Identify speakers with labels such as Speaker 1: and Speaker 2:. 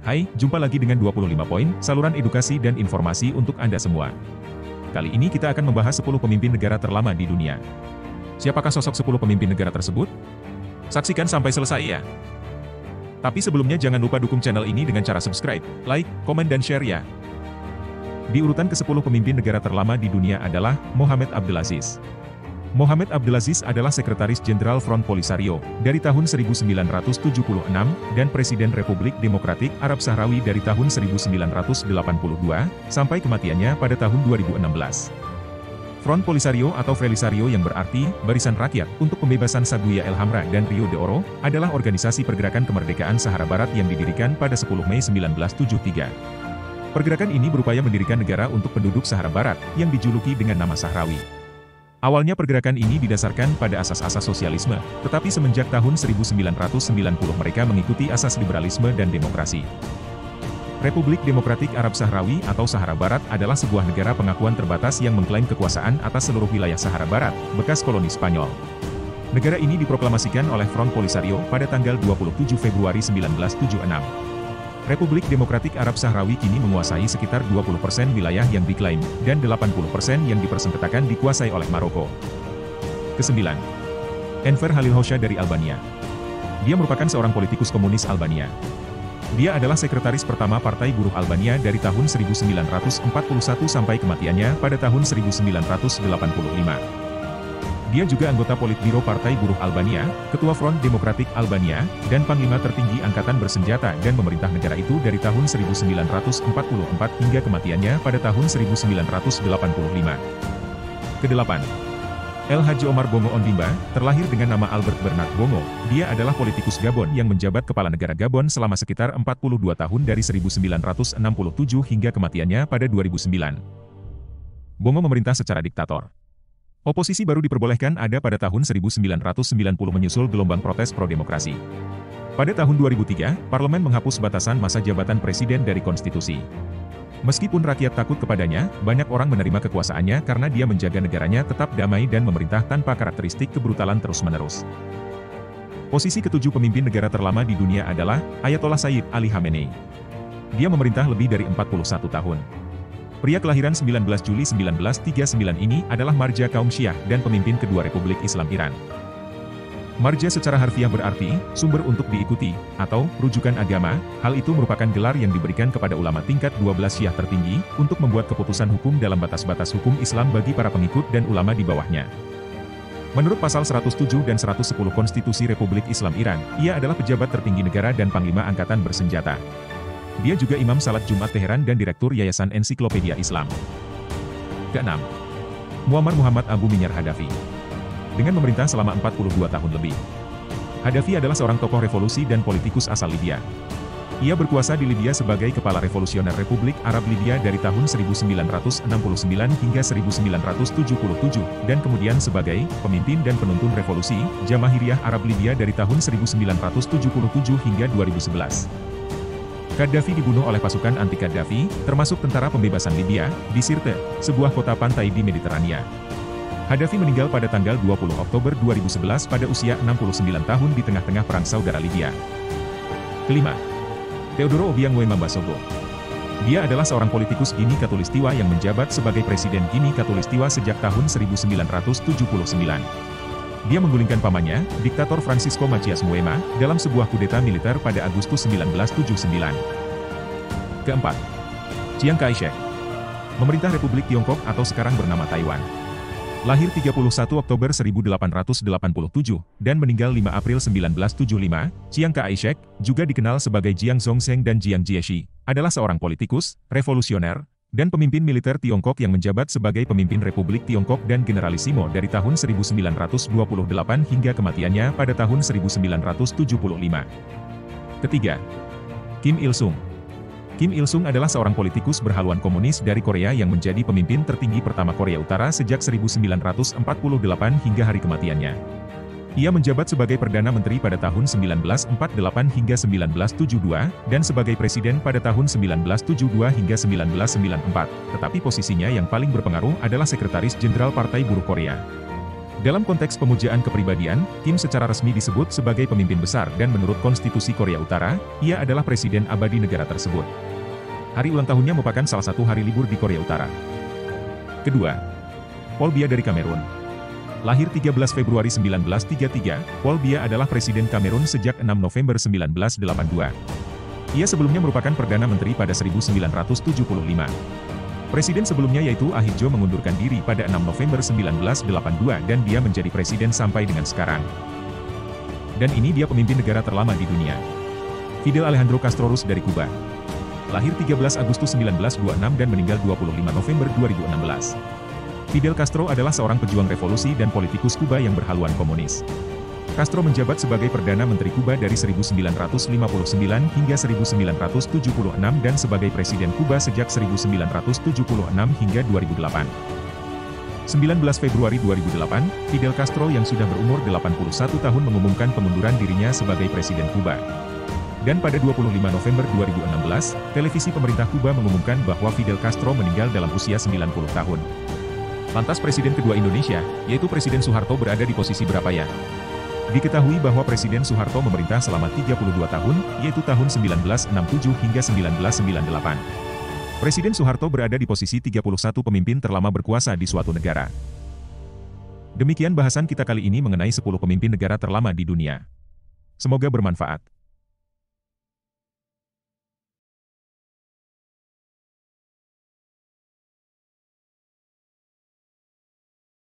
Speaker 1: Hai, jumpa lagi dengan 25 poin, saluran edukasi dan informasi untuk Anda semua. Kali ini kita akan membahas 10 pemimpin negara terlama di dunia. Siapakah sosok 10 pemimpin negara tersebut? Saksikan sampai selesai ya. Tapi sebelumnya jangan lupa dukung channel ini dengan cara subscribe, like, komen dan share ya. Di urutan ke-10 pemimpin negara terlama di dunia adalah Mohamed Abdelaziz. Mohamed Abdelaziz adalah Sekretaris Jenderal Front Polisario dari tahun 1976 dan Presiden Republik Demokratik Arab Sahrawi dari tahun 1982 sampai kematiannya pada tahun 2016. Front Polisario atau Frelisario yang berarti Barisan Rakyat untuk Pembebasan Saguiya El Hamra dan Rio de Oro adalah organisasi pergerakan kemerdekaan Sahara Barat yang didirikan pada 10 Mei 1973. Pergerakan ini berupaya mendirikan negara untuk penduduk Sahara Barat yang dijuluki dengan nama Sahrawi. Awalnya pergerakan ini didasarkan pada asas-asas sosialisme, tetapi semenjak tahun 1990 mereka mengikuti asas liberalisme dan demokrasi. Republik Demokratik Arab Sahrawi atau Sahara Barat adalah sebuah negara pengakuan terbatas yang mengklaim kekuasaan atas seluruh wilayah Sahara Barat, bekas koloni Spanyol. Negara ini diproklamasikan oleh Front Polisario pada tanggal 27 Februari 1976. Republik Demokratik Arab Sahrawi kini menguasai sekitar 20% wilayah yang diklaim, dan 80% yang dipersengketakan dikuasai oleh Maroko. Kesembilan, Enver Halilhoxha dari Albania. Dia merupakan seorang politikus komunis Albania. Dia adalah sekretaris pertama Partai Buruh Albania dari tahun 1941 sampai kematiannya pada tahun 1985. Dia juga anggota Politbiro Partai Buruh Albania, Ketua Front Demokratik Albania, dan Panglima tertinggi Angkatan Bersenjata dan memerintah negara itu dari tahun 1944 hingga kematiannya pada tahun 1985. Kedelapan, El Hadji Omar Bongo Ondimba, terlahir dengan nama Albert Bernard Bongo. Dia adalah politikus Gabon yang menjabat kepala negara Gabon selama sekitar 42 tahun dari 1967 hingga kematiannya pada 2009. Bongo memerintah secara diktator. Oposisi baru diperbolehkan ada pada tahun 1990 menyusul gelombang protes pro-demokrasi. Pada tahun 2003, parlemen menghapus batasan masa jabatan presiden dari konstitusi. Meskipun rakyat takut kepadanya, banyak orang menerima kekuasaannya karena dia menjaga negaranya tetap damai dan memerintah tanpa karakteristik kebrutalan terus-menerus. Posisi ketujuh pemimpin negara terlama di dunia adalah Ayatollah Sayyid Ali Khamenei. Dia memerintah lebih dari 41 tahun. Pria kelahiran 19 Juli 1939 ini adalah marja kaum Syiah dan pemimpin kedua Republik Islam Iran. Marja secara harfiah berarti, sumber untuk diikuti, atau rujukan agama. Hal itu merupakan gelar yang diberikan kepada ulama tingkat 12 Syiah tertinggi, untuk membuat keputusan hukum dalam batas-batas hukum Islam bagi para pengikut dan ulama di bawahnya. Menurut pasal 107 dan 110 Konstitusi Republik Islam Iran, ia adalah pejabat tertinggi negara dan Panglima Angkatan Bersenjata. Dia juga Imam Salat Jumat Teheran dan Direktur Yayasan Ensiklopedia Islam. Keenam, Muammar Muhammad Abu Minyar Gaddafi. Dengan memerintah selama 42 tahun lebih. Gaddafi adalah seorang tokoh revolusi dan politikus asal Libya. Ia berkuasa di Libya sebagai Kepala Revolusioner Republik Arab Libya dari tahun 1969 hingga 1977, dan kemudian sebagai pemimpin dan penuntun revolusi Jamahiriyah Arab Libya dari tahun 1977 hingga 2011. Gaddafi dibunuh oleh pasukan anti-Gaddafi, termasuk Tentara Pembebasan Libya, di Sirte, sebuah kota pantai di Mediterania. Gaddafi meninggal pada tanggal 20 Oktober 2011 pada usia 69 tahun di tengah-tengah perang saudara Libya. Kelima, Teodoro Obiang Nguema Mbasogo. Dia adalah seorang politikus Gini Khatulistiwa yang menjabat sebagai Presiden Gini Khatulistiwa sejak tahun 1979. Dia menggulingkan pamannya, diktator Francisco Macias Nguema, dalam sebuah kudeta militer pada Agustus 1979. Keempat, Chiang Kai-shek. Memerintah Republik Tiongkok atau sekarang bernama Taiwan. Lahir 31 Oktober 1887, dan meninggal 5 April 1975, Chiang Kai-shek, juga dikenal sebagai Jiang Zhongzheng dan Jiang Jieshi, adalah seorang politikus, revolusioner, dan pemimpin militer Tiongkok yang menjabat sebagai pemimpin Republik Tiongkok dan Generalisimo dari tahun 1928 hingga kematiannya pada tahun 1975. Ketiga, Kim Il-sung. Kim Il-sung adalah seorang politikus berhaluan komunis dari Korea yang menjadi pemimpin tertinggi pertama Korea Utara sejak 1948 hingga hari kematiannya. Ia menjabat sebagai Perdana Menteri pada tahun 1948 hingga 1972, dan sebagai Presiden pada tahun 1972 hingga 1994, tetapi posisinya yang paling berpengaruh adalah Sekretaris Jenderal Partai Buruh Korea. Dalam konteks pemujaan kepribadian, Kim secara resmi disebut sebagai pemimpin besar dan menurut konstitusi Korea Utara, ia adalah presiden abadi negara tersebut. Hari ulang tahunnya merupakan salah satu hari libur di Korea Utara. Kedua, Paul Biya dari Kamerun. Lahir 13 Februari 1933, Paul Biya adalah Presiden Kamerun sejak 6 November 1982. Ia sebelumnya merupakan Perdana Menteri pada 1975. Presiden sebelumnya yaitu Ah Jo mengundurkan diri pada 6 November 1982 dan dia menjadi presiden sampai dengan sekarang. Dan ini dia pemimpin negara terlama di dunia. Fidel Alejandro Castro Ruz dari Kuba. Lahir 13 Agustus 1926 dan meninggal 25 November 2016. Fidel Castro adalah seorang pejuang revolusi dan politikus Kuba yang berhaluan komunis. Castro menjabat sebagai Perdana Menteri Kuba dari 1959 hingga 1976 dan sebagai Presiden Kuba sejak 1976 hingga 2008. 19 Februari 2008, Fidel Castro yang sudah berumur 81 tahun mengumumkan pengunduran dirinya sebagai Presiden Kuba. Dan pada 25 November 2016, televisi pemerintah Kuba mengumumkan bahwa Fidel Castro meninggal dalam usia 90 tahun. Lantas Presiden kedua Indonesia, yaitu Presiden Soeharto berada di posisi berapa ya? Diketahui bahwa Presiden Soeharto memerintah selama 32 tahun, yaitu tahun 1967 hingga 1998. Presiden Soeharto berada di posisi 31 pemimpin terlama berkuasa di suatu negara. Demikian bahasan kita kali ini mengenai 10 pemimpin negara terlama di dunia. Semoga bermanfaat.